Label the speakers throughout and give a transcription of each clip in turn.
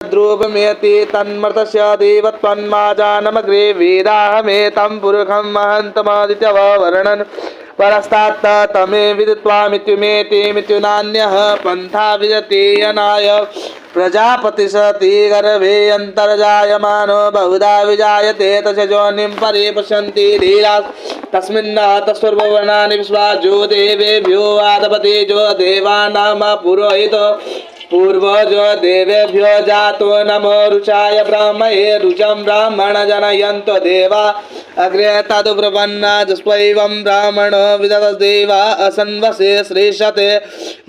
Speaker 1: ध्रुवमेति तन्मर्तस्य देवत्वन्माजानमग्रे वेदाहमेतं पुरुषं महन्तमादित्यवर्णन् परस्तात् तमे विदित्वामित्युमेति मित्युनान्यः पन्था विजति यनाय प्रजापतिसति गर्भे अन्तर्जायमानो बहुधा विजायते तस्य योनिं परिपश्यन्ति धीरा तस्मिन् तस्वर्वर्णानि विश्वाजो देवेभ्यो आदपति जो देवानां पुरोहितो पूर्वजो देवेभ्यो जातो नमो रुचाय ब्राह्मणे रुचं ब्राह्मण जनयन्तो देवा अग्रे तदुब्रवन्ना जस्वैवं ब्राह्मणो विदतदेवा असन्वसे श्रेष्ठते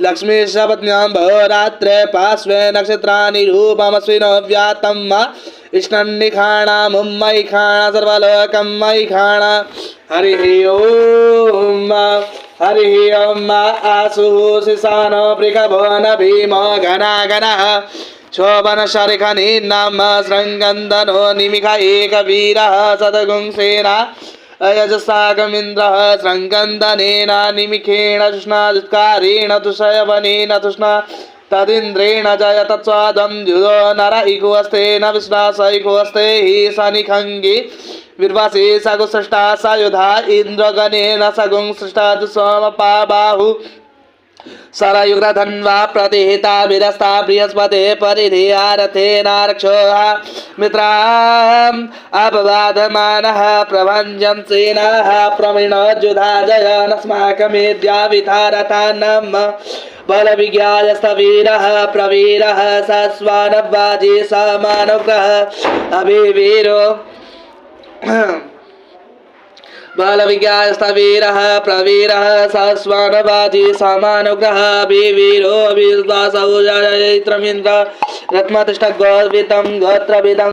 Speaker 1: लक्ष्मी सपत्न्यां भवरात्रे पार्श्वे नक्षत्राणि रूपमस्विनो व्यातं मा इष्णन्निखाणा मुम्मैखाणा सर्वलोकं मैखाणा हरिः ओम् हरिः ओम् आसुः शिशानो पृकभो न भीमो घना घनः शोभनशरिखनि नाम शृङ्गन्दनो निमिष एकवीरः सदगुंसेना अयजसागमिन्द्रः शृङ्गन्दनेन निमिखेण तुष्णादुत्कारेण तुषयवनेन तुष्णा तदिन्द्रेण जय तत्स्वादं जुदो नर इकुवस्तेन विश्वासैकुवस्ते हि सनिखङ्गी विर्वासी सगुसृष्टा सयुधा इन्द्रगणेन सगुंसृष्टा दुस्वमपा बाहु सरयुग्रधन्वा प्रतिहिता विरस्ता बृहस्पते परिधिया रथेनारक्षोः मित्राम् अपवादमानः प्रभञ्जन् सेनाः प्रमिणोज्जुधा जयनस्माकमेद्या विधारथानम् बलविज्ञायस्तवीरः प्रवीरः सस्वानवाजी समानुग्रह अभिवीरो बलविज्ञायस्तवीरः प्रवीरः सस्वानवाजी समानुग्रह अभिवीरो विश्वासौ जयित्रमिन्द्र रत्मतिष्ठ गोवितं गोत्रविदं